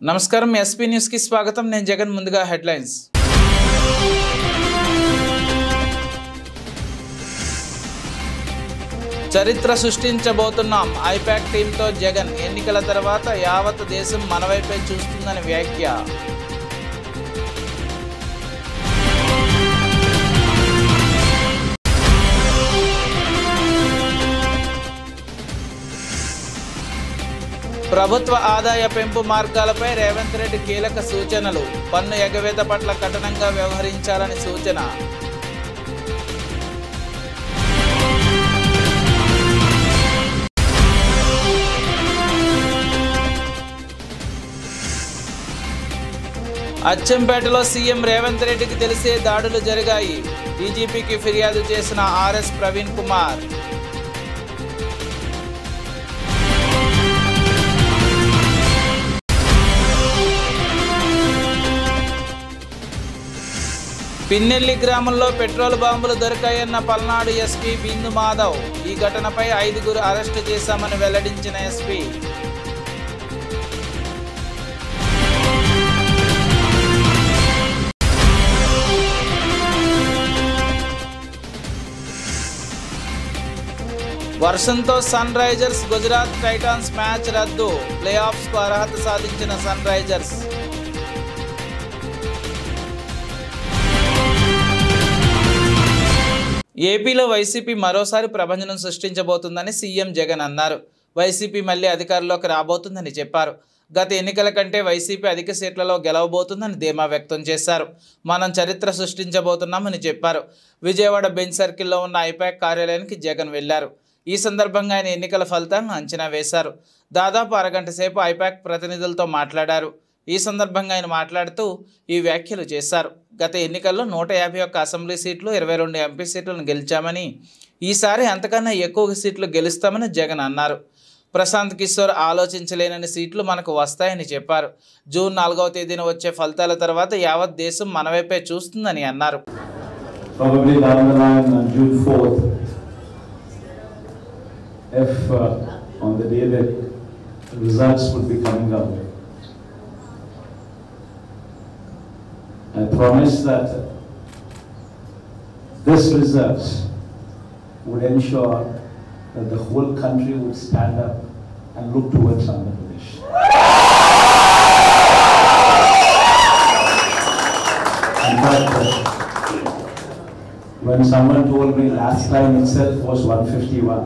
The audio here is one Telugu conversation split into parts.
నమస్కారం ఎస్పీ న్యూస్ కి స్వాగతం నేను జగన్ ముందుగా హెడ్లైన్స్ చరిత్ర సృష్టించబోతున్నాం ఐపాక్ టీంతో జగన్ ఎన్నికల తర్వాత యావత్ దేశం మన వైపే చూస్తుందని వ్యాఖ్య ప్రభుత్వ ఆదాయ పెంపు మార్గాలపై రేవంత్ రెడ్డి కీలక సూచనలు పన్ను ఎగవేత పట్ల కఠినంగా వ్యవహరించాలని సూచన అచ్చంపేటలో సీఎం రేవంత్ రెడ్డికి తెలిసే దాడులు జరిగాయి డీజీపీకి ఫిర్యాదు చేసిన ఆర్ఎస్ ప్రవీణ్ కుమార్ పిన్నెల్లి గ్రామంలో పెట్రోల్ బాంబులు దొరికాయన్న పల్నాడు ఎస్పీ బిందు మాధవ్ ఈ ఘటనపై 5గురు అరెస్టు చేశామని వెల్లడించిన ఎస్పీ వర్షంతో Sunrisers Gujarat Titans match రద్దు ప్లే ఆఫ్స్ కు అర్హత సాధించిన సన్ రైజర్స్ ఏపీలో వైసీపీ మరోసారి ప్రభంజనం సృష్టించబోతుందని సీఎం జగన్ అన్నారు. వైసీపీ మళ్లీ అధికారంలోకి రాబోతుందని చెప్పారు. గత ఎన్నికల కంటే వైసీపీ అధిక సీట్లలో గెలవబోతుందని ధీమా వ్యక్తం చేశారు. మనం చరిత్ర సృష్టించబోతున్నామని చెప్పారు. విజయవాడ బెంచ్ సర్కిల్లో ఉన్న ఐపాక్ కార్యాలయానికి జగన్ వెళ్లారు. ఈ సందర్భంగా ఆయన ఎన్నికల ఫలితాలను అంచనా వేశారు. దాదాపు అరగంట సేపు ఐపాక్ ప్రతినిధులతో మాట్లాడారు. ఈ సందర్భంగా ఆయన మాట్లాడుతూ ఈ వ్యాఖ్యలు చేశారు. గత ఎన్నికల్లో 151 అసెంబ్లీ సీట్లు 22 ఎంపీ సీట్లను గెలిచామని ఈసారి అంతకన్నా ఎక్కువ సీట్లు గెలుస్తామని జగన్ అన్నారు. ప్రశాంత్ కిషోర్ ఆలోచించలేనని సీట్లు మనకు వస్తాయని చెప్పారు. జూన్ 4వ తేదీన వచ్చే ఫలితాల తర్వాత యావత్ దేశం మన వైపే చూస్తుందని అన్నారు. I promise that this results would ensure that the whole country would stand up and look towards Andhra Pradesh. In fact, when someone told me last time itself was 151,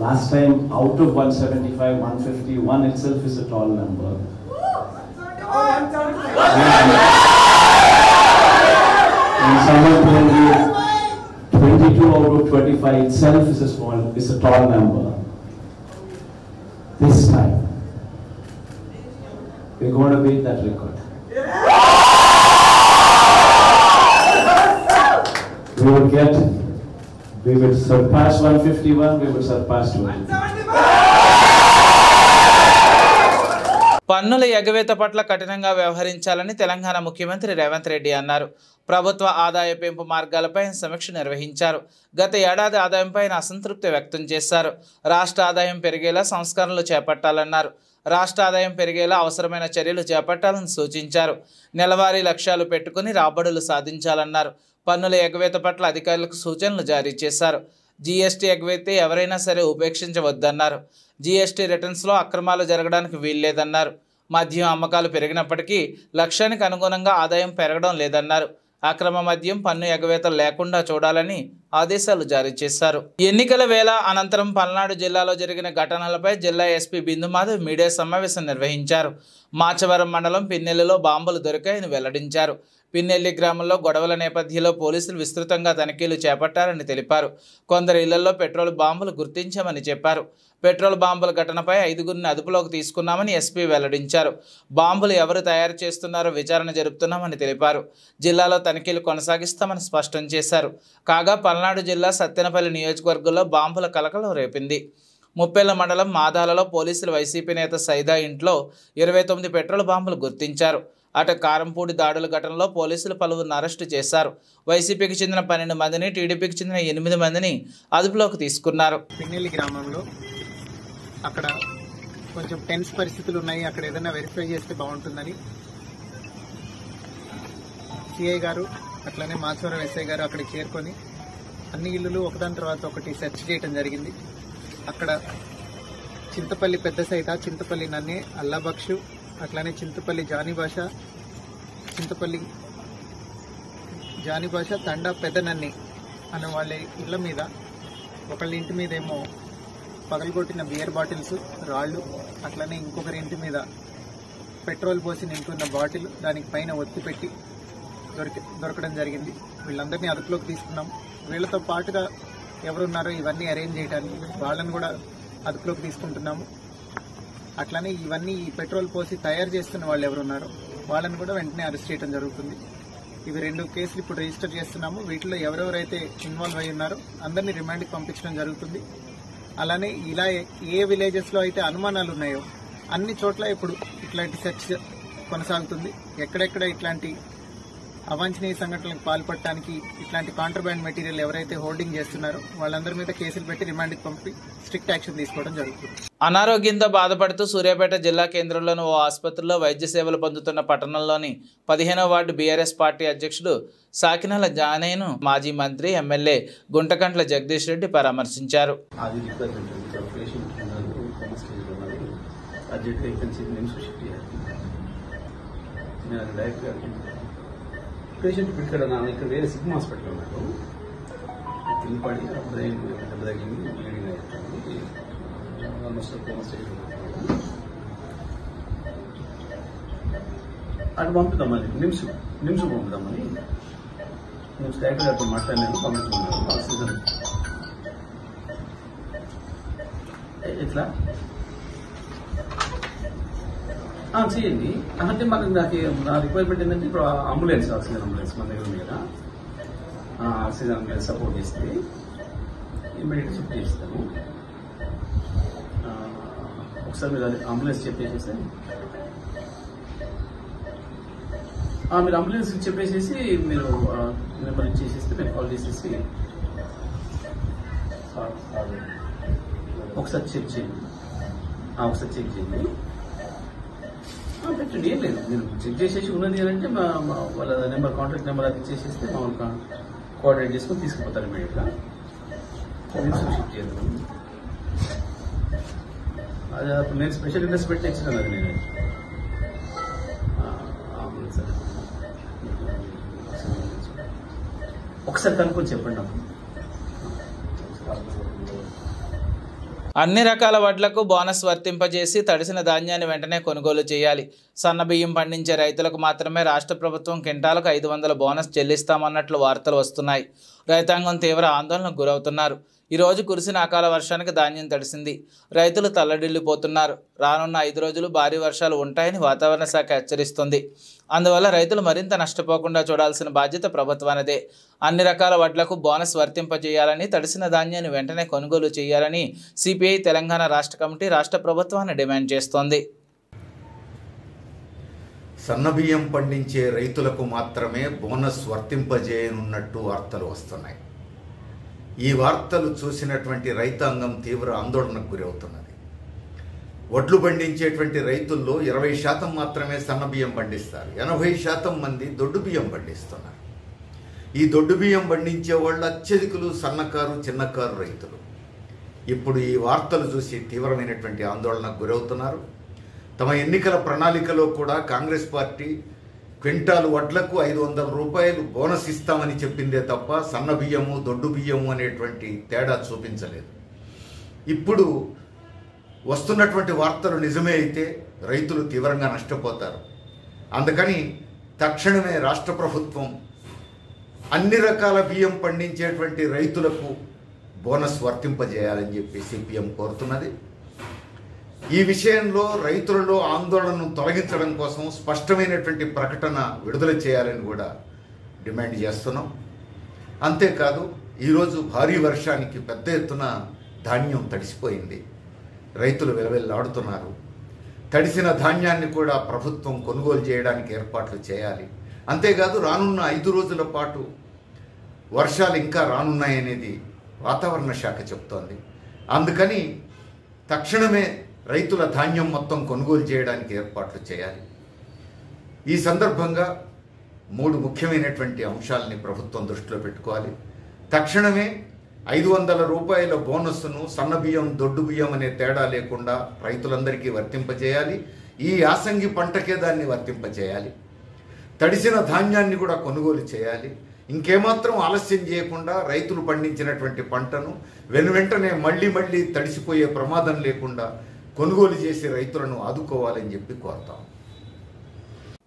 last time out of 175, 151 itself is a tall number. And someone told me 22 out of 25 itself is a tall number. This time, we're going to beat that record. We will surpass 151, we will surpass 250. పన్నుల ఎగవేత పట్ల కఠినంగా వ్యవహరించాలని తెలంగాణ ముఖ్యమంత్రి రేవంత్ రెడ్డి అన్నారు. ప్రభుత్వ ఆదాయ పెంపు మార్గాలపై సమీక్ష నిర్వహించారు. గత ఏడాది ఆదాయంపై అసంతృప్తి వ్యక్తం చేశారు. రాష్ట్ర ఆదాయం పెరిగేలా సంస్కరణలు చేపట్టాలన్నారు. రాష్ట్ర ఆదాయం పెరిగేలా అవసరమైన చర్యలు చేపట్టాలని సూచించారు. నెలవారీ లక్ష్యాలు పెట్టుకుని రాబడులు సాధించాలన్నారు. పన్నుల ఎగవేత పట్ల అధికారులకు సూచనలు జారీ చేశారు. జీఎస్టీ ఎగవేతే ఎవరైనా సరే ఉపేక్షించవద్దన్నారు. జీఎస్టీ రిటర్న్స్లో అక్రమాలు జరగడానికి వీల్లేదన్నారు. మద్యం అమ్మకాలు పెరిగినప్పటికీ లక్ష్యానికి అనుగుణంగా ఆదాయం పెరగడం లేదన్నారు. అక్రమ మద్యం పన్ను ఎగవేత లేకుండా చూడాలని ఆదేశాలు జారీ చేశారు. ఎన్నికల వేళ అనంతరం పల్నాడు జిల్లాలో జరిగిన ఘటనలపై జిల్లా ఎస్పీ బిందు మాధవ్ మీడియా సమావేశం నిర్వహించారు. మాచవరం మండలం పిన్నెల్లిలో బాంబులు దొరికాయని వెల్లడించారు. పిన్నెల్లి గ్రామంలో గొడవల నేపథ్యంలో పోలీసులు విస్తృతంగా తనిఖీలు చేపట్టారని తెలిపారు. కొందరు ఇళ్లలో పెట్రోల్ బాంబులు గుర్తించామని చెప్పారు. పెట్రోల్ బాంబుల ఘటనపై 5గురిని అదుపులోకి తీసుకున్నామని ఎస్పీ వెల్లడించారు. బాంబులు ఎవరు తయారు చేస్తున్నారో విచారణ జరుపుతున్నామని తెలిపారు. జిల్లాలో తనిఖీలు కొనసాగిస్తామని స్పష్టం చేశారు. కాగా పల్నాడు జిల్లా సత్తెనపల్లి నియోజకవర్గంలో బాంబుల కలకలం రేపింది. ముప్పెళ్ల మండలం మాదాలలో పోలీసులు వైసీపీ నేత సైదా ఇంట్లో 29 పెట్రోల్ బాంబులు గుర్తించారు. అటు కారంపూడి దాడుల ఘటనలో పోలీసులు పలువురిని అరెస్టు చేశారు. వైసీపీకి చెందిన 12 మందిని, టీడీపీకి చెందిన 8 మందిని అదుపులోకి తీసుకున్నారు. పిన్నెల్లి గ్రామంలో అక్కడ కొంచెం టెన్స్ పరిస్థితులు ఉన్నాయి, అక్కడ ఏదైనా వెరిఫై చేస్తే బాగుంటుందని సిఐ గారు అట్లానే మాచవరం ఎస్ఐ గారు అక్కడికి చేరుకొని అన్ని ఇళ్లు ఒకదాని తర్వాత ఒకటి సెర్చ్ చేయడం జరిగింది. అక్కడ చింతపల్లి పెద్ద సైత, చింతపల్లి నన్నే, అల్లాబక్షు, అట్లానే చింతపల్లి జానిభాష తండా పెద్ద నన్ని అనే వాళ్ళ ఇళ్ల మీద, ఒకళ్ళ ఇంటి మీద ఏమో పగలగొట్టిన బియర్ బాటిల్స్, రాళ్లు, అట్లానే ఇంకొకరి ఇంటి మీద పెట్రోల్ పోసి నింపున్న బాటిల్, దానికి పైన ఒత్తి పెట్టి దొరకడం జరిగింది. వీళ్ళందరినీ అదుపులోకి తీసుకున్నాం. వీళ్ళతో పాటుగా ఎవరున్నారో ఇవన్నీ అరేంజ్ చేయడానికి వాళ్ళని కూడా అదుపులోకి తీసుకుంటున్నాము. అట్లానే ఇవన్నీ ఈ పెట్రోల్ పోసి తయారు చేస్తున్న వాళ్ళు ఎవరున్నారో వాళ్ళని కూడా వెంటనే అరెస్ట్ చేయడం జరుగుతుంది. ఇవి 2 కేసులు ఇప్పుడు రిజిస్టర్ చేస్తున్నాము. వీటిలో ఎవరెవరైతే ఇన్వాల్వ్ అయి ఉన్నారో అందరినీ రిమాండ్కి పంపించడం జరుగుతుంది. అలానే ఇలా ఏ విలేజెస్లో అయితే అనుమానాలు ఉన్నాయో అన్ని చోట్ల ఇప్పుడు ఇట్లాంటి సెర్చ్ కొనసాగుతుంది. ఎక్కడెక్కడ ఇట్లాంటి అవాంఛనీయ సంఘటనలకు పాల్పడటానికి ఇట్లాంటి కాంట్రాబ్యాండ్ మెటీరియల్ ఎవరైతే హోల్డింగ్ చేస్తున్నారో వాళ్ళందరి మీద కేసులు పెట్టి రిమాండ్కి పంపి స్ట్రిక్ట్ యాక్షన్ తీసుకోవడం జరుగుతుంది. అనారోగ్యంతో బాధపడుతూ సూర్యాపేట జిల్లా కేంద్రంలోని ఓ ఆసుపత్రిలో వైద్య సేవలు పొందుతున్న పట్టణంలోని 15వ వార్డు బీఆర్ఎస్ పార్టీ అధ్యక్షుడు సాకినాల జానేను మాజీ మంత్రి ఎమ్మెల్యే గుంటకంట్ల జగదీష్ రెడ్డి పరామర్శించారు. పేషెంట్ ఇక్కడ ఇక్కడ వేరే సిగ్మా హాస్పిటల్ ఉన్నాడు, కింద పడి బ్రెయిన్ దెబ్బ తగిలింది, బ్లీడింగ్ అవుతుంది, ఆల్మోస్ట్ కోమా స్టేజ్ అటు పంపుతామని నిమ్స్ పంపుతామని నిమ్స్ డైరెక్టర్ గారితో మాట్లాడినాను, పంపిస్తున్నాను. ఆక్సిజన్ ఎట్లా చేయండి అంటే మనకి నా రిక్వైర్మెంట్ ఏంటంటే ఇప్పుడు అంబులెన్స్, ఆక్సిజన్ అంబులెన్స్ మన దగ్గర ఉంది కదా, ఆక్సిజన్ అంబులెన్స్ సపోర్ట్ చేస్తుంది, ఇమ్మీడియట్గా షిఫ్ట్ చేస్తాము. ఒకసారి మీరు అది అంబులెన్స్ చెప్పేసేసి మీరు అంబులెన్స్ చెప్పేసేసి మీరు నెంబర్ ఇచ్చేసేస్తే మేము కాల్ చేసేసి ఒకసారి చెక్ చేయండి. పెట్టండి, ఏం లేదు, మీరు చెక్ చేసేసి ఉన్నది అంటే వాళ్ళ నెంబర్, కాంటాక్ట్ నెంబర్ అది ఇచ్చేసేస్తే మామూలుగా కోఆర్డినేట్ చేసుకొని తీసుకుపోతారు ఇమీడియట్గా. షిఫ్ట్ చేద్దాం. అది అప్పుడు నేను స్పెషల్ ఇంట్రెస్ట్ పెట్టి ఇచ్చినాను, అది నేను అంబులెన్స్ ఒకసారి కనుక్కొని చెప్పండి నాకు. అన్ని రకాల వడ్లకు బోనస్ వర్తింపజేసి తడిసిన ధాన్యాన్ని వెంటనే కొనుగోలు చేయాలి. సన్న బియ్యం పండించే రైతులకు మాత్రమే రాష్ట్ర ప్రభుత్వం క్వింటాలకు 500 బోనస్ చెల్లిస్తామన్నట్లు వార్తలు వస్తున్నాయి. రైతాంగం తీవ్ర ఆందోళనకు గురవుతున్నారు. ఈరోజు కురిసిన అకాల వర్షానికి ధాన్యం తడిసింది. రైతులు తల్లడిల్లిపోతున్నారు. రానున్న 5 రోజులు భారీ వర్షాలు ఉంటాయని వాతావరణ శాఖ హెచ్చరిస్తుంది. అందువల్ల రైతులు మరింత నష్టపోకుండా చూడాల్సిన బాధ్యత ప్రభుత్వానిదే. అన్ని రకాల వడ్లకు బోనస్ వర్తింపజేయాలని, తడిసిన ధాన్యాన్ని వెంటనే కొనుగోలు చేయాలని సిపిఐ తెలంగాణ రాష్ట్ర కమిటీ రాష్ట్ర ప్రభుత్వాన్ని డిమాండ్ చేస్తోంది. సన్నబియ్యం పండించే రైతులకు మాత్రమే బోనస్ వర్తింపజేయనున్నట్టు వార్తలు వస్తున్నాయి. ఈ వార్తలు చూసినటువంటి రైతాంగం తీవ్ర ఆందోళనకు గురవుతున్నది. వడ్లు పండించేటువంటి రైతుల్లో 20% మాత్రమే సన్నబియ్యం పండిస్తారు. 80% మంది దొడ్డు బియ్యం పండిస్తున్నారు. ఈ దొడ్డు బియ్యం పండించే వాళ్ళు అత్యధికులు సన్నకారు, చిన్నకారు రైతులు. ఇప్పుడు ఈ వార్తలు చూసి తీవ్రమైనటువంటి ఆందోళనకు గురవుతున్నారు. తమ ఎన్నికల ప్రణాళికలో కూడా కాంగ్రెస్ పార్టీ క్వింటాలు వడ్లకు 500 రూపాయలు బోనస్ ఇస్తామని చెప్పిందే తప్ప సన్న బియ్యము, దొడ్డు బియ్యము అనేటువంటి తేడా చూపించలేదు. ఇప్పుడు వస్తున్నటువంటి వార్తలు నిజమే అయితే రైతులు తీవ్రంగా నష్టపోతారు. అందుకని తక్షణమే రాష్ట్ర ప్రభుత్వం అన్ని రకాల బియ్యం పండించేటువంటి రైతులకు బోనస్ వర్తింపజేయాలని చెప్పి సిపిఎం కోరుతున్నది. ఈ విషయంలో రైతులలో ఆందోళనను తొలగించడం కోసం స్పష్టమైనటువంటి ప్రకటన విడుదల చేయాలని కూడా డిమాండ్ చేస్తున్నాం. అంతేకాదు ఈరోజు భారీ వర్షానికి పెద్ద ఎత్తున ధాన్యం తడిసిపోయింది. రైతులు విలవిల్లాడుతున్నారు. తడిసిన ధాన్యాన్ని కూడా ప్రభుత్వం కొనుగోలు చేయడానికి ఏర్పాట్లు చేయాలి. అంతేకాదు రానున్న 5 రోజుల పాటు వర్షాలు ఇంకా రానున్నాయనేది వాతావరణ శాఖ చెప్తోంది. అందుకని తక్షణమే రైతుల ధాన్యం మొత్తం కొనుగోలు చేయడానికి ఏర్పాట్లు చేయాలి. ఈ సందర్భంగా 3 ముఖ్యమైనటువంటి అంశాలని ప్రభుత్వం దృష్టిలో పెట్టుకోవాలి. తక్షణమే 500 రూపాయల బోనస్ను సన్నబియ్యం, దొడ్డు బియ్యం అనే తేడా లేకుండా రైతులందరికీ వర్తింపజేయాలి. ఈ యాసంగి పంటకే దాన్ని వర్తింపజేయాలి. తడిసిన ధాన్యాన్ని కూడా కొనుగోలు చేయాలి. ఇంకేమాత్రం ఆలస్యం చేయకుండా రైతులు పండించినటువంటి పంటను వెనువెంటనే మళ్ళీ తడిసిపోయే ప్రమాదం లేకుండా కొనుగోలు చేసి రైతులను ఆదుకోవాలని చెప్పి కోరుతాం.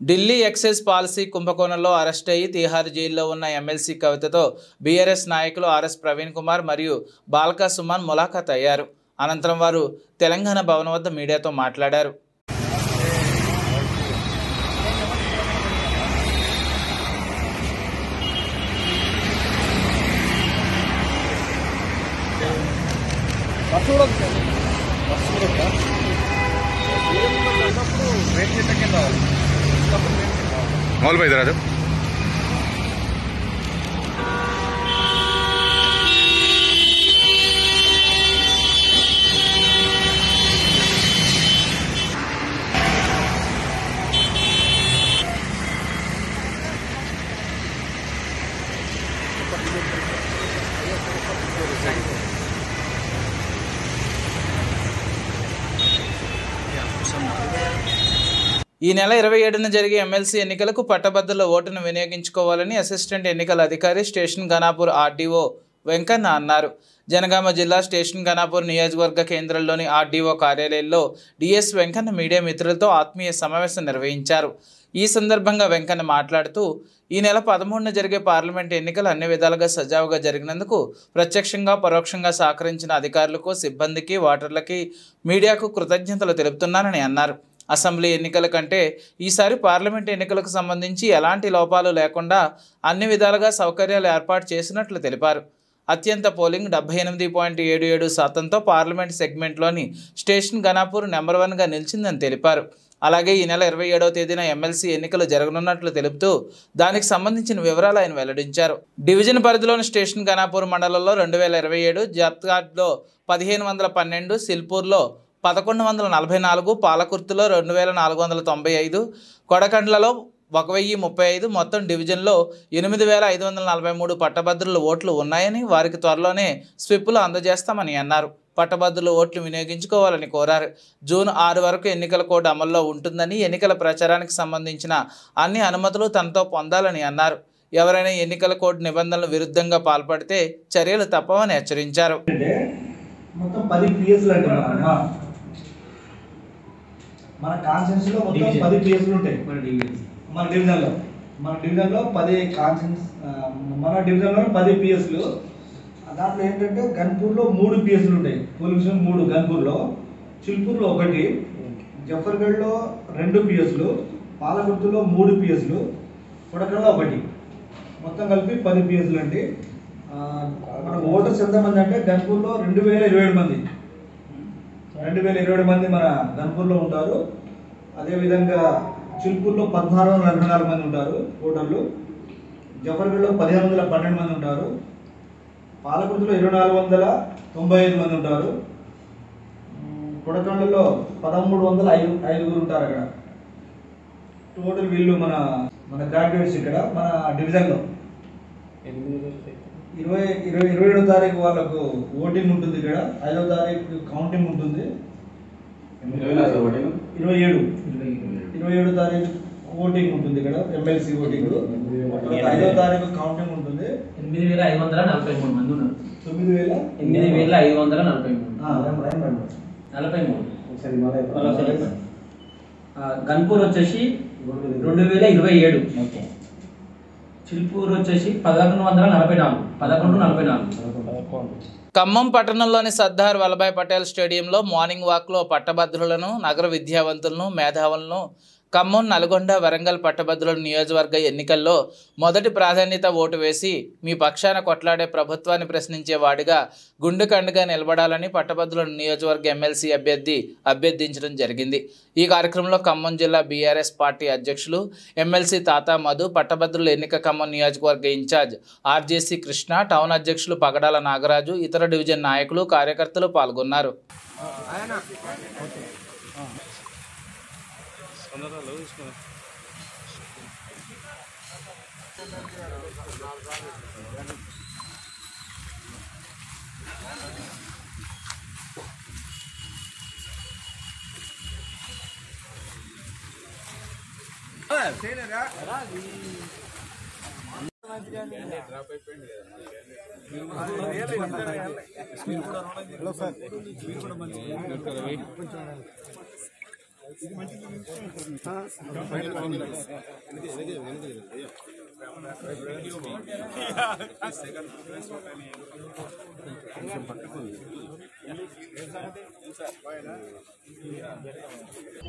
ఢిల్లీ ఎక్సైజ్ పాలసీ కుంభకోణంలో అరెస్ట్ అయ్యి తీహార్ జైల్లో ఉన్న ఎమ్మెల్సీ కవితతో బీఆర్ఎస్ నాయకులు ఆర్ఎస్ ప్రవీణ్ కుమార్ మరియు బాల్కా సుమన్ ములాఖాత్ అయ్యారు. అనంతరం వారు తెలంగాణ భవన్ వద్ద మీడియాతో మాట్లాడారు. मॉल भाई इधर आ जाओ। ఈ నెల 27న జరిగే ఎమ్మెల్సీ ఎన్నికలకు పట్టభద్రుల ఓటును వినియోగించుకోవాలని అసిస్టెంట్ ఎన్నికల అధికారి స్టేషన్ ఘనాపూర్ ఆర్డీఓ వెంకన్న అన్నారు. జనగామ జిల్లా స్టేషన్ ఘనాపూర్ నియోజకవర్గ కేంద్రంలోని ఆర్డీఓ కార్యాలయంలో డిఎస్ వెంకన్న మీడియా మిత్రులతో ఆత్మీయ సమావేశం నిర్వహించారు. ఈ సందర్భంగా వెంకన్న మాట్లాడుతూ ఈ నెల 13న జరిగే పార్లమెంట్ ఎన్నికలు అన్ని విధాలుగా సజావుగా జరిగినందుకు ప్రత్యక్షంగా పరోక్షంగా సహకరించిన అధికారులకు, సిబ్బందికి, ఓటర్లకి, మీడియాకు కృతజ్ఞతలు తెలుపుతున్నానని అన్నారు. అసెంబ్లీ ఎన్నికల కంటే ఈసారి పార్లమెంట్ ఎన్నికలకు సంబంధించి ఎలాంటి లోపాలు లేకుండా అన్ని విధాలుగా సౌకర్యాలు ఏర్పాటు చేసినట్లు తెలిపారు. అత్యంత పోలింగ్ 78.77% పార్లమెంట్ సెగ్మెంట్లోని స్టేషన్ ఘనాపూర్ నెంబర్ 1గా నిలిచిందని తెలిపారు. అలాగే ఈ నెల 27వ తేదీన ఎమ్మెల్సీ ఎన్నికలు జరగనున్నట్లు తెలుపుతూ దానికి సంబంధించిన వివరాలు ఆయన వెల్లడించారు. డివిజన్ పరిధిలోని స్టేషన్ ఘనాపూర్ మండలంలో 2027, జత్గాడ్లో 1512, సిల్పూర్లో 1144, పాలకుర్తిలో 2495, కొడకండ్లలో 1035, మొత్తం డివిజన్లో 8543 పట్టభద్రుల ఓట్లు ఉన్నాయని, వారికి త్వరలోనే స్విప్పులు అందజేస్తామని అన్నారు. పట్టభద్రుల ఓట్లు వినియోగించుకోవాలని కోరారు. జూన్ 6 వరకు ఎన్నికల కోడ్ అమల్లో ఉంటుందని, ఎన్నికల ప్రచారానికి సంబంధించిన అన్ని అనుమతులు తనతో పొందాలని అన్నారు. ఎవరైనా ఎన్నికల కోడ్ నిబంధనల విరుద్ధంగా పాల్పడితే చర్యలు తప్పవని హెచ్చరించారు. మొత్తం 10 పిఎస్లు అంటే మన కాన్స్టిట్యూన్సీలో మొత్తం 10 పిఎస్లు ఉంటాయి. మన డివిజన్లో 10 కాన్స్టిట్యూన్స్, మన డివిజన్లో 10 పిఎస్లు. దాంట్లో ఏంటంటే గన్పూర్లో 3 పిఎస్లు ఉంటాయి. పోలింగ్ స్టేషన్ 3 గన్పూర్లో, చిల్పూర్లో 1, జఫర్గఢ్లో 2 పిఎస్లు, పాలకుర్తిలో 3 పిఎస్లు, కొడకండ్లో 1, మొత్తం కలిపి 10 పిఎస్లు అండి. మనకు ఓటర్స్ ఎంతమంది అంటే గన్పూర్లో 2027 మంది, 2027 మంది మన గన్పూర్లో ఉంటారు. అదేవిధంగా చిల్పూర్లో 1644 మంది ఉంటారు ఓటర్లు, జఫర్గఢ్లో 1512 మంది ఉంటారు, పాలకుర్తిలో 2495 మంది ఉంటారు, కొడకండ్లలో 1305 ఉంటారు. అక్కడ టోటల్ వీళ్ళు మన గ్రాడ్యుయేట్స్ ఇక్కడ మన డివిజన్లో 27వ తారీఖు వాళ్ళకు ఓటింగ్ ఉంటుంది. ఇక్కడ 5వ తారీఖు కౌంటింగ్ ఉంటుంది. 27వ తారీఖు ఓటింగ్ ఉంటుంది. ఇక్కడ ఎమ్మెల్సీ ఓటింగ్. 5వ తారీఖు కౌంటింగ్ ఉంటుంది. 8543 మంది ఉన్నారు. 8543. గన్పూర్ వచ్చేసి 2027, చిల్పూర్ వచ్చేసి 1144. ఖమ్మం పట్టణంలోని సర్దార్ వల్లభాయ్ పటేల్ స్టేడియంలో మార్నింగ్ వాక్లో పట్టభద్రులను, నగర విద్యావంతులను, మేధావులను, ఖమ్మం, నల్గొండ, వరంగల్ పట్టభద్రుల నియోజకవర్గ ఎన్నికల్లో మొదటి ప్రాధాన్యత ఓటు వేసి మీ పక్షాన కొట్లాడే ప్రభుత్వాన్ని ప్రశ్నించే వాడిగా గుండెకండుగా నిలబడాలని పట్టభద్రుల నియోజకవర్గ ఎమ్మెల్సీ అభ్యర్థించడం జరిగింది. ఈ కార్యక్రమంలో ఖమ్మం జిల్లా బీఆర్ఎస్ పార్టీ అధ్యక్షులు ఎమ్మెల్సీ తాతా మధు, పట్టభద్రుల ఎన్నిక ఖమ్మం నియోజకవర్గ ఇన్ఛార్జ్ ఆర్జేసీ కృష్ణ, టౌన్ అధ్యక్షులు పగడాల నాగరాజు, ఇతర డివిజన్ నాయకులు, కార్యకర్తలు పాల్గొన్నారు.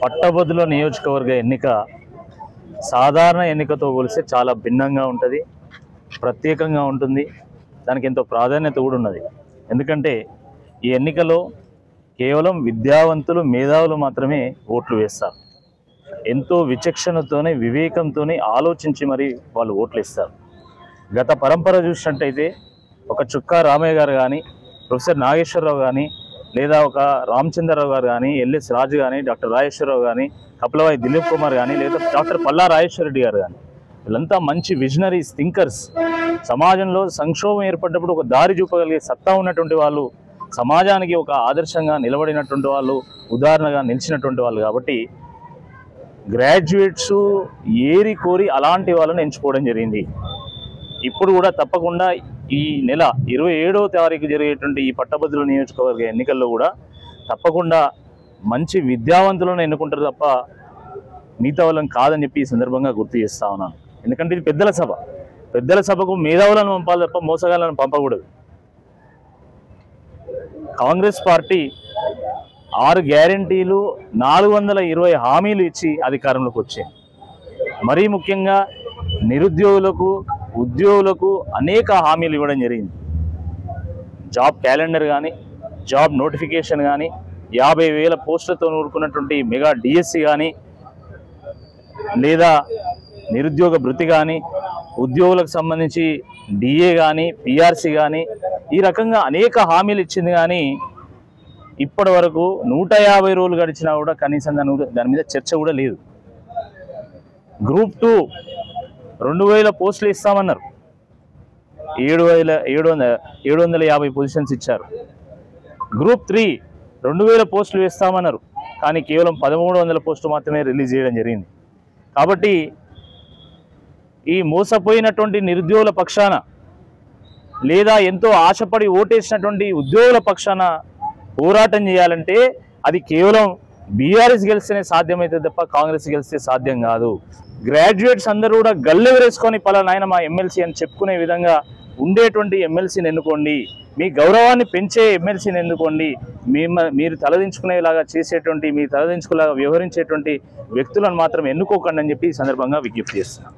పట్టభద్రుల నియోజకవర్గ ఎన్నిక సాధారణ ఎన్నికతో పోలిస్తే చాలా భిన్నంగా ఉంటుంది, ప్రత్యేకంగా ఉంటుంది. దానికి ఎంతో ప్రాధాన్యత కూడా ఉన్నది. ఎందుకంటే ఈ ఎన్నికలో కేవలం విద్యావంతులు, మేధావులు మాత్రమే ఓట్లు వేస్తారు. ఎంతో విచక్షణతోనే, వివేకంతోనే ఆలోచించి మరి వాళ్ళు ఓట్లు ఇస్తారు. గత పరంపర చూసినట్టయితే ఒక చుక్కా రామయ్య గారు కానీ, ప్రొఫెసర్ నాగేశ్వరరావు కానీ, లేదా ఒక రామచంద్రరావు గారు కానీ, ఎల్ఎస్ రాజు కానీ, డాక్టర్ రాజేశ్వరరావు కానీ, కపిలవాయి దిలీప్ కుమార్ కానీ, లేదా డాక్టర్ పల్లా రాజేశ్వర రెడ్డి గారు కానీ, వీళ్ళంతా మంచి విజనరీస్, థింకర్స్. సమాజంలో సంక్షోభం ఏర్పడ్డప్పుడు ఒక దారి చూపగలిగే సత్తా ఉన్నటువంటి వాళ్ళు, సమాజానికి ఒక ఆదర్శంగా నిలబడినటువంటి వాళ్ళు, ఉదాహరణగా నిలిచినటువంటి వాళ్ళు. కాబట్టి గ్రాడ్యుయేట్స్ ఏరి కోరి అలాంటి వాళ్ళని ఎంచుకోవడం జరిగింది. ఇప్పుడు కూడా తప్పకుండా ఈ నెల 27వ తారీఖు జరిగేటువంటి ఈ పట్టభద్రుల నియోజకవర్గ ఎన్నికల్లో కూడా తప్పకుండా మంచి విద్యావంతులను ఎన్నుకుంటారు తప్ప మిగతా వాళ్ళని కాదని చెప్పి ఈ సందర్భంగా గుర్తు చేస్తా ఉన్నాను. ఎందుకంటే ఇది పెద్దల సభ. పెద్దల సభకు మేధావులను పంపాలి తప్ప మోసగాళ్ళను పంపకూడదు. కాంగ్రెస్ పార్టీ 6 గ్యారంటీలు, 420 హామీలు ఇచ్చి అధికారంలోకి వచ్చింది. మరీ ముఖ్యంగా నిరుద్యోగులకు, ఉద్యోగులకు అనేక హామీలు ఇవ్వడం జరిగింది. జాబ్ క్యాలెండర్ కానీ, జాబ్ నోటిఫికేషన్ కానీ, 50,000 పోస్టులతో నూరుకున్నటువంటి మెగా డిఎస్సి కానీ, లేదా నిరుద్యోగ భృతి కానీ, ఉద్యోగులకు సంబంధించి డిఏ కానీ, పిఆర్సి కానీ, ఈ రకంగా అనేక హామీలు ఇచ్చింది. కానీ ఇప్పటి వరకు 150 రోజులు గడిచినా కూడా కనీసం దాని మీద చర్చ కూడా లేదు. గ్రూప్ 2 2,000 పోస్టులు ఇస్తామన్నారు, 750 పొజిషన్స్ ఇచ్చారు. గ్రూప్ 3 2,000 పోస్టులు వేస్తామన్నారు, కానీ కేవలం 1,300 పోస్టులు మాత్రమే రిలీజ్ చేయడం జరిగింది. కాబట్టి ఈ మోసపోయినటువంటి నిరుద్యోగుల పక్షాన, లేదా ఎంతో ఆశపడి ఓటేసినటువంటి ఉద్యోగుల పక్షాన పోరాటం చేయాలంటే అది కేవలం బీఆర్ఎస్ గెలిస్తేనే సాధ్యమైతే తప్ప కాంగ్రెస్ గెలిస్తే సాధ్యం కాదు. గ్రాడ్యుయేట్స్ అందరూ కూడా గల్లెవరేసుకొని పలానా ఆయన మా ఎమ్మెల్సీ అని చెప్పుకునే విధంగా ఉండేటువంటి ఎమ్మెల్సీని ఎన్నుకోండి. మీ గౌరవాన్ని పెంచే ఎమ్మెల్సీని ఎన్నుకోండి. మీరు తలదించుకునేలాగా చేసేటువంటి, మీ తలదించుకునేలాగా వ్యవహరించేటువంటి వ్యక్తులను మాత్రం ఎన్నుకోకండి అని చెప్పి ఈ సందర్భంగా విజ్ఞప్తి చేస్తున్నాను.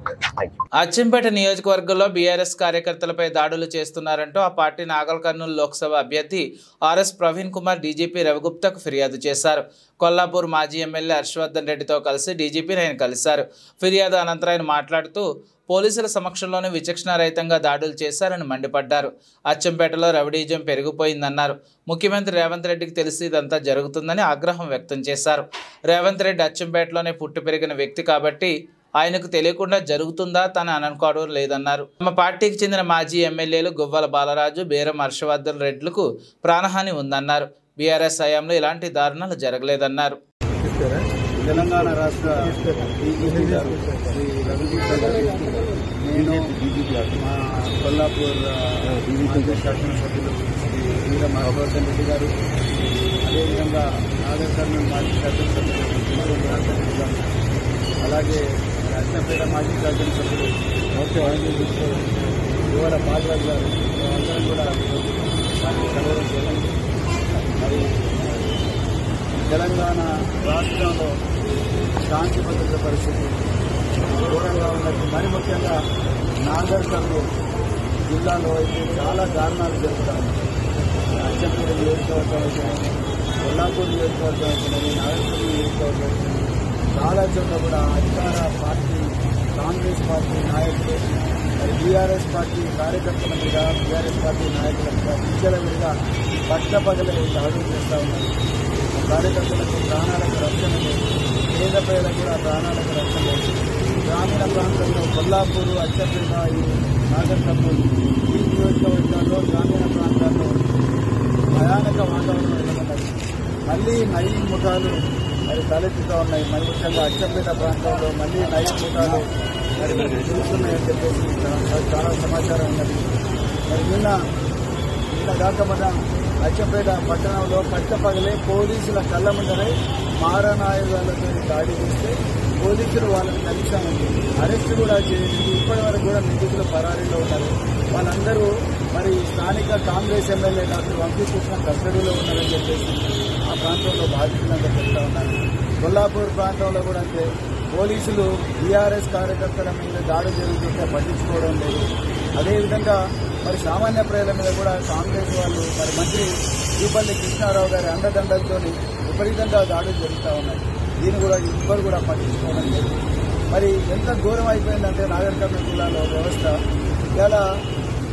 అచ్చంపేట నియోజకవర్గంలో బీఆర్ఎస్ కార్యకర్తలపై దాడులు చేస్తున్నారంటూ ఆ పార్టీ నాగల్ కర్నూలు లోక్సభ అభ్యర్థి ఆర్ఎస్ ప్రవీణ్ కుమార్ డీజీపీ రవిగుప్తాకు ఫిర్యాదు చేశారు. కొల్లాపూర్ మాజీ ఎమ్మెల్యే హర్షవర్ధన్ రెడ్డితో కలిసి డీజీపీని ఆయన కలిశారు. ఫిర్యాదు అనంతరం ఆయన మాట్లాడుతూ పోలీసుల సమక్షంలోనే విచక్షణారహితంగా దాడులు చేశారని మండిపడ్డారు. అచ్చంపేటలో రౌడీజం పెరిగిపోయిందన్నారు. ముఖ్యమంత్రి రేవంత్ రెడ్డికి తెలిసి ఇదంతా జరుగుతుందని ఆగ్రహం వ్యక్తం చేశారు. రేవంత్ రెడ్డి అచ్చంపేటలోనే పుట్టి పెరిగిన వ్యక్తి కాబట్టి ఆయనకు తెలియకుండా జరుగుతుందా తను అనుకోవడం లేదన్నారు. తమ పార్టీకి చెందిన మాజీ ఎమ్మెల్యేలు గువ్వల బాలరాజు, బేరం హర్షవర్ధన్ రెడ్లకు ప్రాణహాని ఉందన్నారు. బీఆర్ఎస్ హయాంలో ఇలాంటి దారుణాలు జరగలేదన్నారు. తెలంగాణ రాష్ట్ర శ్రీ రవిగుప్తా గారు, నేను మా కొల్లాపూర్ శాసనసభ్యులు శ్రీ వీరం హర్షవర్ధన్ రెడ్డి గారు, అదేవిధంగా నాగర్ కర్నూలు మాజీ శాసనసభ్యులు రెడ్డి గారు, అలాగే అచ్చంపేట మాజీ శాసనసభ్యులు యువల బాలరాజు గారు, అందరం కూడా కలవడం జరిగింది. మరి తెలంగాణ రాష్ట్రంలో శాంతి భద్రత పరిస్థితి ఘోరంగా ఉన్నట్టు, మరి ముఖ్యంగా నాగర్ కర్నూలు జిల్లాలో అయితే చాలా దారుణాలు జరుగుతాయి. అచ్చంపేట నియోజకవర్గం అయితేనే, కొల్లాపూర్ నియోజకవర్గం అయితేనే, నాగర్ కర్నూలు నియోజకవర్గం అయితేనే, చాలా చోట్ల కూడా అధికార పార్టీ కాంగ్రెస్ పార్టీ నాయకులు, మరి బీఆర్ఎస్ పార్టీ కార్యకర్తల మీద, బీఆర్ఎస్ పార్టీ నాయకుల మీద విచ్చల మీద పట్టపగలే దాడులు చేస్తూ ఉన్నారు. కార్యకర్తలకు ప్రాణాలకు రక్షణ లేదు, పేద ప్రజలకు కూడా ప్రాణాలకు రక్షణ లేదు. గ్రామీణ ప్రాంతంలో కొల్లాపూరు, అచ్చపేట, నాగర్కర్నూలు ఈ నియోజకవర్గాల్లో గ్రామీణ ప్రాంతాల్లో భయానక వాతావరణం నెలకొన్నది. మళ్ళీ నైన్ ముఠాలు మరి తలెత్తుతూ ఉన్నాయి. మరి ముఖ్యంగా అచ్చపేట ప్రాంతంలో మళ్ళీ నైన్ ముఠాలు మరి తిరుగుతున్నాయని చెప్పేసి చాలా సమాచారం ఉన్నది. మరి నిన్న దాకా మన అచ్చపేట పట్టణంలో పట్టపగలే పోలీసుల కళ్ళ ముందరే మారణాయుధాలతో దాడి చేస్తే పోలీసులు వాళ్ళని కనీసం అరెస్ట్ కూడా చేయలేదు. ఇప్పటి వరకు కూడా నిందితులు పరారీలో ఉన్నారు. వాళ్ళందరూ మరి స్థానిక కాంగ్రెస్ ఎమ్మెల్యే డాక్టర్ వంశీకృష్ణ కస్టడీలో ఉన్నారని చెప్పేసి ఆ ప్రాంతంలో బాధితులంతా చెప్తా ఉన్నారు. కొల్లాపూర్ ప్రాంతంలో కూడా అంతే, పోలీసులు టీఆర్ఎస్ కార్యకర్తల మీద దాడులు జరుగుతుంటే పట్టించుకోవడం లేదు. అదేవిధంగా మరి సామాన్య ప్రజల మీద కూడా కాంగ్రెస్ వాళ్ళు మరి మంత్రి జూపల్లి కృష్ణారావు గారి అండదండలతో విపరీతంగా దాడులు జరుగుతూ ఉన్నాయి. దీన్ని కూడా ఎవ్వరు కూడా పట్టించుకోవడం లేదు. మరి ఎంత ఘోరం అయిపోయిందంటే నాగర్కర్నూలు జిల్లాలో వ్యవస్థ ఇలా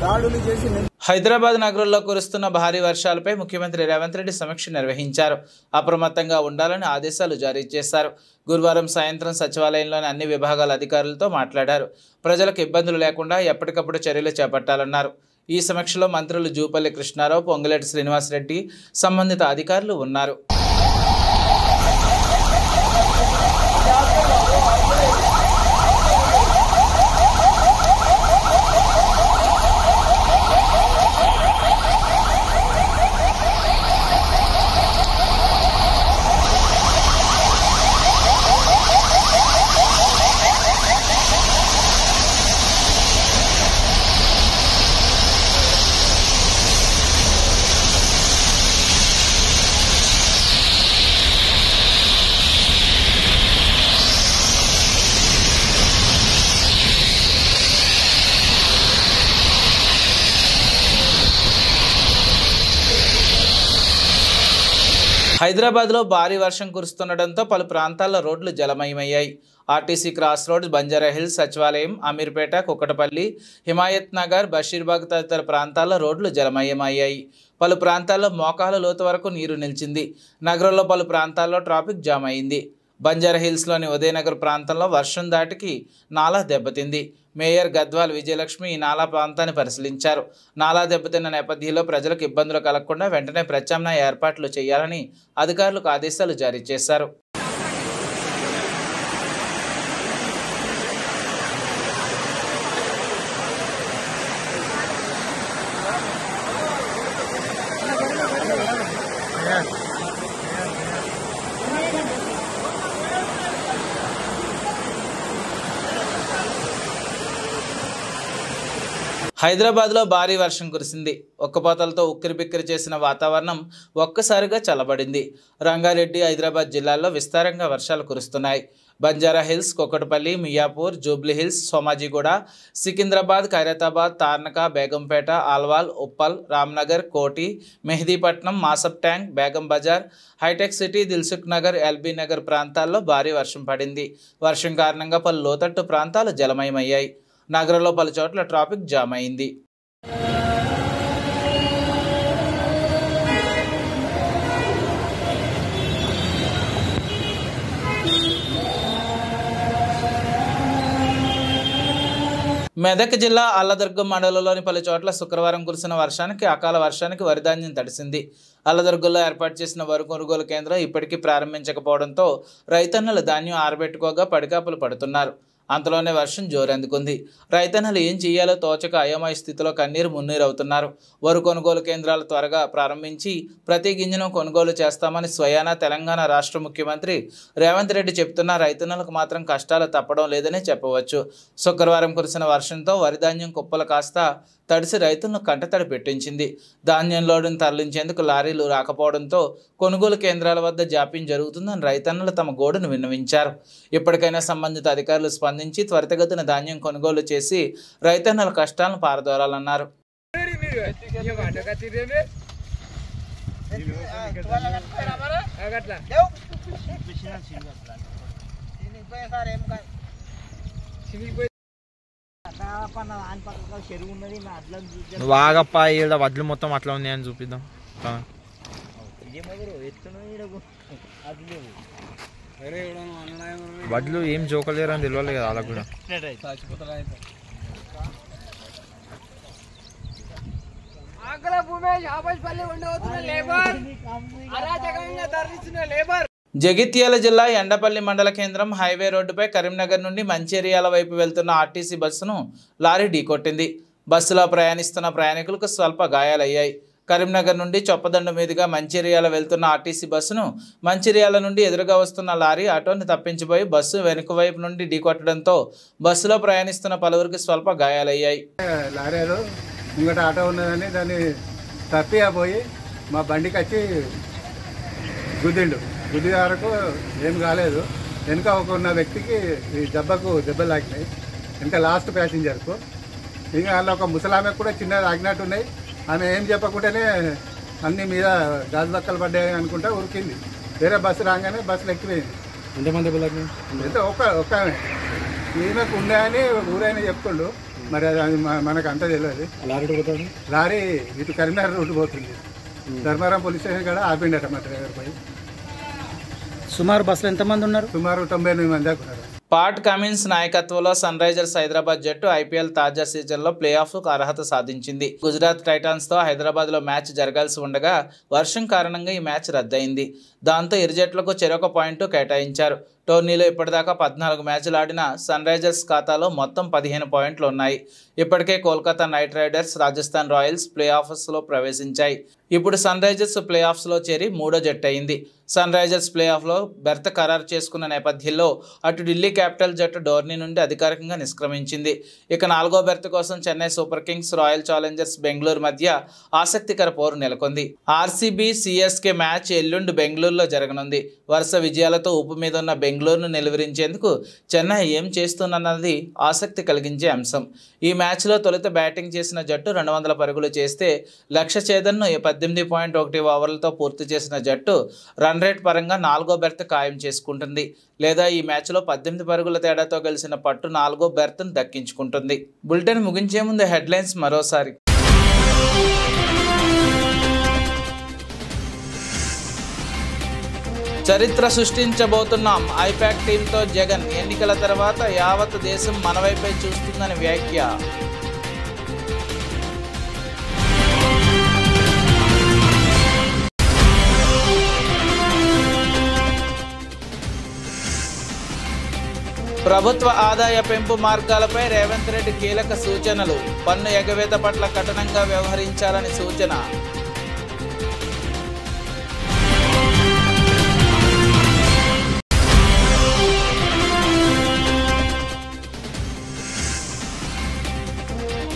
దాడులు చేసి హైదరాబాద్ నగరంలో కురుస్తున్న భారీ వర్షాలపై ముఖ్యమంత్రి రేవంత్ రెడ్డి సమీక్ష నిర్వహించారు. అప్రమత్తంగా ఉండాలని ఆదేశాలు జారీ చేశారు. గురువారం సాయంత్రం సచివాలయంలోని అన్ని విభాగాల అధికారులతో మాట్లాడారు. ప్రజలకు ఇబ్బందులు లేకుండా ఎప్పటికప్పుడు చర్యలు చేపట్టాలన్నారు. ఈ సమీక్షలో మంత్రులు జూపల్లి కృష్ణారావు, పొంగులేటి శ్రీనివాసరెడ్డి, సంబంధిత అధికారులు ఉన్నారు. హైదరాబాద్లో భారీ వర్షం కురుస్తుండటంతో పలు ప్రాంతాల్లో రోడ్లు జలమయమయ్యాయి. ఆర్టీసీ క్రాస్ రోడ్, బంజారాహిల్స్, సచివాలయం, అమీర్పేట, కుక్కటపల్లి, హిమాయత్ నగర్, బషీర్బాగ్ తదితర ప్రాంతాల్లో రోడ్లు జలమయమయ్యాయి. పలు ప్రాంతాల్లో మోకాలు లోతు వరకు నీరు నిలిచింది. నగరంలో పలు ప్రాంతాల్లో ట్రాఫిక్ జామ్ అయింది. బంజారాహిల్స్లోని ఉదయనగర్ ప్రాంతంలో వర్షం దాటికి నాలా దెబ్బతింది. మేయర్ గద్వాల్ విజయలక్ష్మి ఈ నాలా ప్రాంతాన్ని పరిశీలించారు. నాలా దెబ్బతిన్న నేపథ్యంలో ప్రజలకు ఇబ్బందులు కలగకుండా వెంటనే ప్రత్యామ్నాయ ఏర్పాట్లు చేయాలని అధికారులకు ఆదేశాలు జారీ చేశారు. హైదరాబాద్లో భారీ వర్షం కురిసింది. ఒక్కపోతలతో ఉక్కిరిబిక్కిరి చేసిన వాతావరణం ఒక్కసారిగా చల్లబడింది. రంగారెడ్డి, హైదరాబాద్ జిల్లాల్లో విస్తారంగా వర్షాలు కురుస్తున్నాయి. Banjara Hills, Kukatpally, Miyapur, Jubilee Hills, Somajiguda, Secunderabad, Khairatabad, Tarnaka, Begumpet, Alwal, Uppal, Ramnagar, Koti, Mehdipatnam, Masab tank, Begum Bazar, Hitec city, Dilsukh Nagar, LB Nagar ప్రాంతాల్లో భారీ వర్షం పడింది. వర్షం కారణంగా పలు లోతట్టు ప్రాంతాలు జలమయమయ్యాయి. నగరంలో పలు చోట్ల ట్రాఫిక్ జామ్ అయింది. మెదక్ జిల్లా అల్లదుర్గం మండలంలోని పలు చోట్ల శుక్రవారం కురిసిన వర్షానికి, అకాల వర్షానికి వరిధాన్యం తడిసింది. అల్లదుర్గంలో ఏర్పాటు చేసిన వరి కొనుగోలు కేంద్రం ఇప్పటికీ ప్రారంభించకపోవడంతో రైతన్నలు ధాన్యం ఆరబెట్టుకోగా పడికాపులు పడుతున్నారు. అంతలోనే వర్షం జోరందుకుంది. రైతన్నలు ఏం చేయాలో తోచక అయోమయ స్థితిలో కన్నీరు మున్నీరు అవుతున్నారు. వరి కొనుగోలు కేంద్రాలు త్వరగా ప్రారంభించి ప్రతి గింజను కొనుగోలు చేస్తామని స్వయానా తెలంగాణ రాష్ట్ర ముఖ్యమంత్రి రేవంత్ రెడ్డి చెప్తున్నా రైతన్నలకు మాత్రం కష్టాలు తప్పడం లేదని చెప్పవచ్చు. శుక్రవారం కురిసిన వర్షంతో వరిధాన్యం కుప్పలు కాస్త తడిసి రైతులను కంటతడి పెట్టించింది. ధాన్యం లోడును తరలించేందుకు లారీలు రాకపోవడంతో కొనుగోలు కేంద్రాల వద్ద జాప్యం జరుగుతుందని రైతన్నలు తమ గోడును విన్నవించారు. ఇప్పటికైనా సంబంధిత అధికారులు స్పందించి త్వరితగతిన ధాన్యం కొనుగోలు చేసి రైతన్నల కష్టాలను పారదోలాలన్నారు. నువ్వు ఆగప్ప ఈడ వడ్లు మొత్తం అట్లా ఉన్నాయని చూపిద్దాం. వడ్లు ఏం జోకలేరు అని తెలియాలి కదా వాళ్ళకు కూడా. జగిత్యాల జిల్లా ఎండపల్లి మండల కేంద్రం హైవే రోడ్డుపై కరీంనగర్ నుండి మంచిర్యాల వైపు వెళ్తున్న ఆర్టీసీ బస్సును లారీ ఢీకొట్టింది. బస్సులో ప్రయాణిస్తున్న ప్రయాణికులకు స్వల్ప గాయాలయ్యాయి. కరీంనగర్ నుండి చొప్పదండు మీదుగా మంచిర్యాల వెళ్తున్న ఆర్టీసీ బస్సును మంచిర్యాల నుండి ఎదురుగా వస్తున్న లారీ ఆటోని తప్పించిపోయి బస్సు వెనుక వైపు నుండి ఢీకొట్టడంతో బస్సులో ప్రయాణిస్తున్న పలువురికి స్వల్ప గాయాలయ్యాయి. లారీలో ముంగట ఆటో ఉన్నదని దాన్ని తప్పిపోయి మా బండికి వచ్చి గుద్ది వరకు ఏం కాలేదు. వెనుక ఉన్న వ్యక్తికి ఈ దెబ్బకు దెబ్బలు తాకినాయి. ఇంకా లాస్ట్ ప్యాసింజర్కు ఇంకా వాళ్ళ ఒక ముసలామెకు కూడా చిన్నది ఆగినట్టున్నాయి. ఆమె ఏం చెప్పకుండానే అన్ని మీద గాజు బక్కలు పడ్డాయని అనుకుంటా ఉరికింది. వేరే బస్సు రాగానే బస్సులు ఎక్కిపోయింది. ఎంతమంది పిల్లలు? అయితే ఒక ఈమెకు ఉన్నాయని ఊరైనా చెప్తుండు. మరి అది మనకు అంతా తెలియదు. లారీ ఇటు కరీంనగర్ రూట్ పోతుంది. ధర్మారం పోలీస్ స్టేషన్ కూడా ఆపిండట మా డ్రైవర్ పై. సుమారు బస్సులో ఎంతమంది ఉన్నారు? సుమారు 98 మంది దాకా ఉన్నారు. పాట్ కమిన్స్ నాయకత్వంలో సన్ రైజర్స్ హైదరాబాద్ జట్టు ఐపీఎల్ తాజా సీజన్లో ప్లే ఆఫ్కు అర్హత సాధించింది. గుజరాత్ టైటాన్స్తో హైదరాబాద్లో మ్యాచ్ జరగాల్సి ఉండగా వర్షం కారణంగా ఈ మ్యాచ్ రద్దయింది. దాంతో ఇరు జట్లకు చెరొక పాయింట్ కేటాయించారు. టోర్నీలో ఇప్పటిదాకా 14 మ్యాచ్లు ఆడిన సన్ రైజర్స్ ఖాతాలో మొత్తం 15 పాయింట్లు ఉన్నాయి. ఇప్పటికే Kolkata Knight Riders, Rajasthan Royals play ఆఫ్స్లో ప్రవేశించాయి. ఇప్పుడు సన్ రైజర్స్ ప్లే ఆఫ్స్లో చేరి 3వ జట్టు అయింది. సన్ రైజర్స్ ప్లే ఆఫ్లో బెర్త్ ఖరారు చేసుకున్న నేపథ్యంలో అటు ఢిల్లీ క్యాపిటల్ జట్టు టోర్నీ నుండి అధికారికంగా నిష్క్రమించింది. ఇక 4వ బెర్త్ కోసం Chennai super Kings, royal Challengers Bengaluru మధ్య ఆసక్తికర పోరు నెలకొంది. ఆర్సీబీ సిఎస్కే మ్యాచ్ ఎల్లుండి బెంగళూరులో జరగనుంది. వరుస విజయాలతో ఊపు మీద ఉన్న బెంగళూరును నిలువరించేందుకు చెన్నై ఏం చేస్తున్నది ఆసక్తి కలిగించే అంశం. ఈ మ్యాచ్లో తొలుత బ్యాటింగ్ చేసిన జట్టు 200 పరుగులు చేస్తే లక్ష్య ఛేదన్ను 18.1 ఓవర్లతో పూర్తి చేసిన జట్టు రన్ రేట్ పరంగా 4వ బెర్త్ ఖాయం చేసుకుంటుంది. లేదా ఈ మ్యాచ్లో 18 పరుగుల తేడాతో గెలిచిన పట్టు 4వ బెర్త్ను దక్కించుకుంటుంది. బులెటిన్ ముగించే ముందు హెడ్లైన్స్ మరోసారి. చరిత్ర సృష్టించబోతున్నాం, ఐపాక్ టీంతో జగన్. ఎన్నికల తర్వాత యావత్ దేశం మనవైపై చూస్తుందని వ్యాఖ్య. ప్రభుత్వ ఆదాయ పెంపు మార్గాలపై రేవంత్ రెడ్డి కీలక సూచనలు. పన్ను ఎగవేత పట్ల కఠినంగా వ్యవహరించాలని సూచన.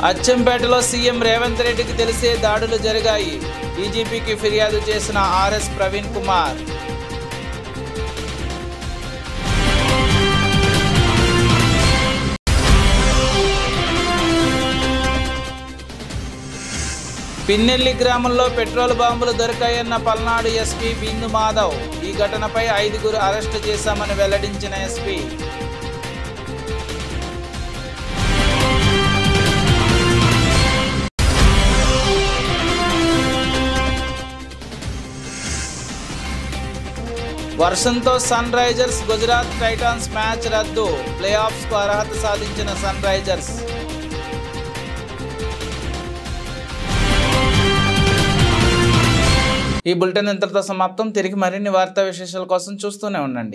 అచ్చంపేటలో సీఎం రేవంత్ రెడ్డికి తెలిసే దాడులు జరిగాయి. డీజీపీకి ఫిర్యాదు చేసిన ఆర్ఎస్ ప్రవీణ్ కుమార్. పిన్నెల్లి గ్రామంలో పెట్రోల్ బాంబులు దొరికాయన్న పల్నాడు ఎస్పీ బిందు మాధవ్. ఈ ఘటనపై 5గురు అరెస్టు చేశామని వెల్లడించిన ఎస్పీ. వర్షంతో Sunrisers Gujarat Titans match రద్దు. ప్లే ఆఫ్స్కు అర్హత సాధించిన సన్ రైజర్స్. ఈ బులెటిన్ ఇంతటితో సమాప్తం. తిరిగి మరిన్ని వార్తా విశేషాల కోసం చూస్తూనే ఉండండి.